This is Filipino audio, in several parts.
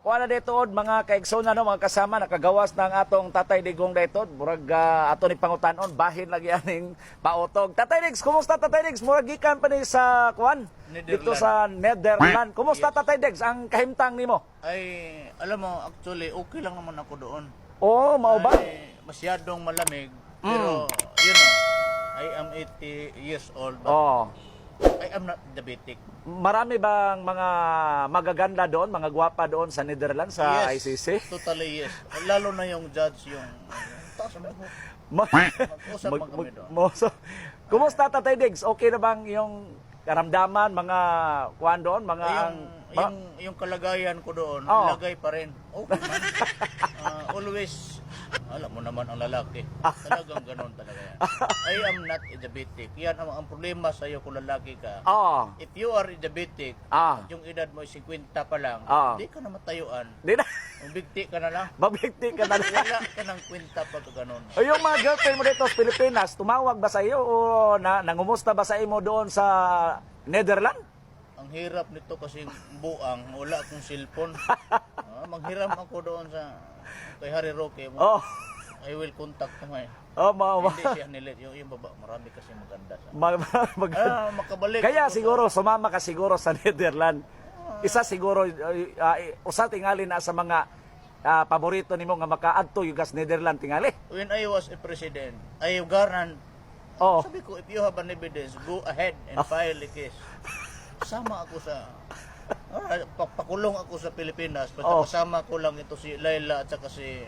kuha na dito mga kaigsoon no, mga kasama nakagawas ng atong Tatay Digong dito. Murag ato ni pangutanon bahin lagi aning pautog. Tatay Digs, kumusta Tatay Digs? Murag gikan pa ni sa kuan dito sa Netherlands. Kumusta Tatay Digs ang kahimtang nimo? Ay, alam mo, actually, okay lang naman ako doon. Oh, mao ba? Ay, masyadong malamig. Pero, you know, I am 80 years old, but Oh. I am not diabetic. Marami bang mga magaganda doon, mga gwapa doon sa Netherlands, sa Yes, ICC? totally yes. Lalo na yung judge, yung... taas ang buhok. Mag-usap man kami doon. Kumusta Tatay Diggs? Okay na bang yung karamdaman, mga kuan doon, mga... Yung kalagayan ko doon, Oh. lagay pa rin. Okay man. Always, alam mo naman ang lalaki. Talagang ganon talaga yan. I am not diabetic. Yan ang problema sa iyo kung lalaki ka. Oh. If you are diabetic, Ah. at yung edad mo ay 50 pa lang, hindi ka na matayuan. Di na. Bigti ka na lang. Mabigti ka na lang. Wala ka ng kwenta pag ganon. O yung mga girlfriend mo dito sa Pilipinas, tumawag ba sa iyo o nangumusta ba sa imo doon sa Netherlands? Ang hirap nito kasi buang, wala akong cellphone. Manghiram ako doon sa kay Harry Roque. Oh. I will contact mo ngayon. Oh, Hindi siya nilit. Yung baba, marami kasi maganda sa... makabalik. Kaya ako siguro sumama ka siguro sa Netherlands. Isa siguro usa tingali na sa mga paborito nimo nga makaadto yung gas Netherlands tingali. When I was a president, I guarantee. Oh. Sabi ko, if you have an evidence, go ahead and file a case. Sama ako sa... pakulong ako sa Pilipinas. Kasama ko lang ito si Laila at saka si...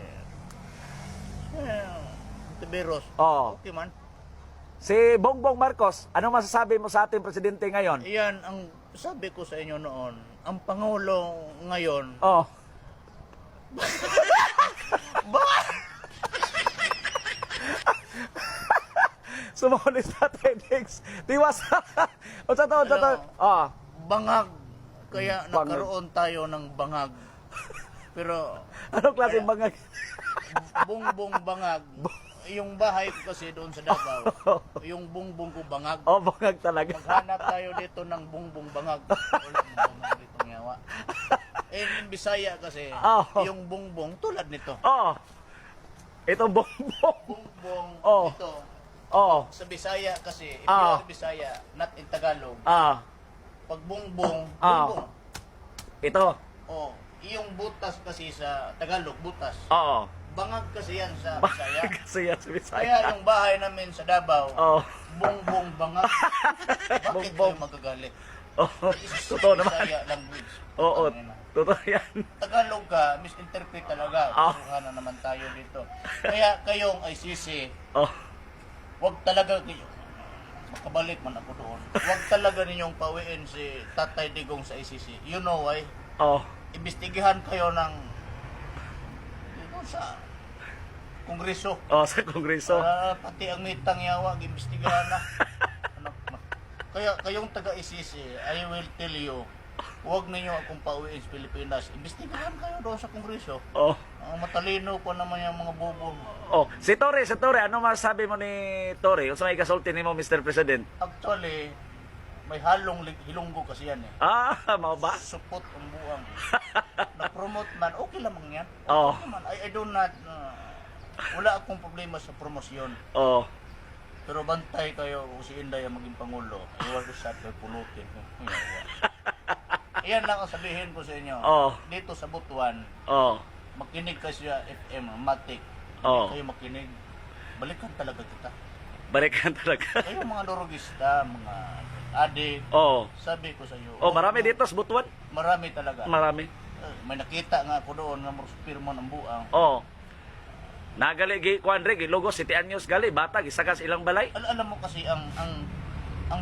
Tiberos. Oh. Okay man. Si Bongbong Marcos, ano masasabi mo sa ating presidente ngayon? Iyan ang sabi ko sa inyo noon. Ang Pangulo ngayon... Oh. Sumulis Tatay Diggs. Tiwas. O sa to. Ah. Bangag. Kaya Bangag. nagkaroon tayo ng bangag. Pero Anong klaseng bangag? bungbong bangag. Yung bahay ko kasi doon sa Davao. Yung bungbong ko bangag. Oh, bangag talaga. Maghanap tayo dito ng bungbong bangag. Wala ng bangag dito ngawa. In Bisaya kasi, Oh. yung bungbong tulad nito. Oh. Itong bongbong. Bungbong Oh. ito. Oh. Sa Bisaya kasi, if you Ah. are Bisaya, not in Tagalog, Ah. pag bungbong, Ah. bungbong. Ito. Oh, yung butas kasi sa Tagalog, butas. Oo. Bangag kasi yan sa Bisaya. Kasi yan sa Bisaya. Kaya yung bahay namin sa Davao, Oh. bungbong bangag. Bakit Bungbong. kayo magagalit? Oh. Totoo naman. Bisaya language. Oo. Tangina. Totoo yan. Tagalog ka, misinterpret talaga. Ah. Suruhan na naman tayo dito. Kaya kayong ICC, Oh. wag talaga kayo. Makabalik man ako doon. Wag talaga ninyong pauwiin si Tatay Digong sa ICC. You know why? Oh. Imbestigahan kayo ng dito sa Kongreso. Oh, sa Kongreso. Pati ang mitang yawa, imbestigahan na. Anak na. Kaya kayong taga-ICC, I will tell you, huwag ninyo akong pauwiin sa Pilipinas. Imbestigahan kayo doon sa Kongreso. Oh. Ang matalino pa naman yung mga bobo. Oh, si Torre, ano masasabi mo ni Torre? Unsa may kasulti nimo, Mr. President? Actually, may halong hilunggo kasi yan eh. Ah, mao ba? Supot ang buwang. Na-promote man, okay lamang yan. Oh. Okay man. I do not, wala akong problema sa promosyon. Oh. Pero bantay kayo kung si Inday ang maging Pangulo. Iwag ko sa atin, pulutin. Iyan lang ang sabihin ko sa inyo. Oh. Dito sa Butuan, Oh. makinig kayo sa FM, Matic. Oh. Kayo makinig. Balikan talaga kita. Balikan talaga. Kayo mga dorogista, mga adik. Oh. Sabi ko sa iyo. Oh, marami dito sa Butuan. Marami talaga. Marami. May nakita nga ako doon nga pirma ng buang. Oh. Nagali gi kuan re logo City Anyos gali bata gisakas ilang balay. Alam mo kasi ang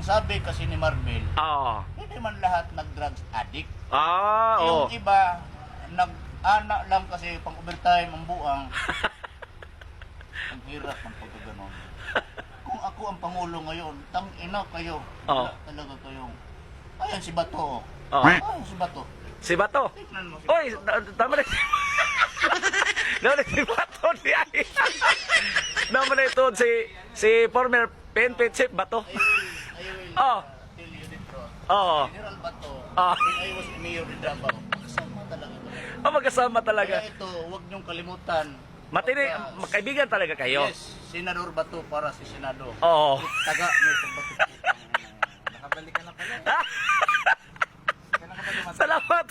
sabi kasi ni Marvel, Ah. hindi man lahat nag-drugs addict. Ah, oh. Yung iba nag-ana lang kasi pang overtime ang buang. Ang hirap ng pagkaganon. Kung ako ang pangulo ngayon, tang ina kayo. Oh. Talaga kayong. Ayan si Bato. Oh. Ayan si Bato. Si Bato. Tignan mo si Oy, tama na. Naman si Bato ni ay. Naman ito si former PNP chief Bato. I will Oh. tell you the truth. Oh. General Bato, Ah. when I was mayor in Davao, kasama talaga kami. Oh, magkasama talaga. Kaya ito, huwag niyong kalimutan. Matini, kaibigan talaga kayo. Yes, Senador Bato para si Senado. Oo. Taga mo sa Bato. Nakabalik ka na pala. Salamat.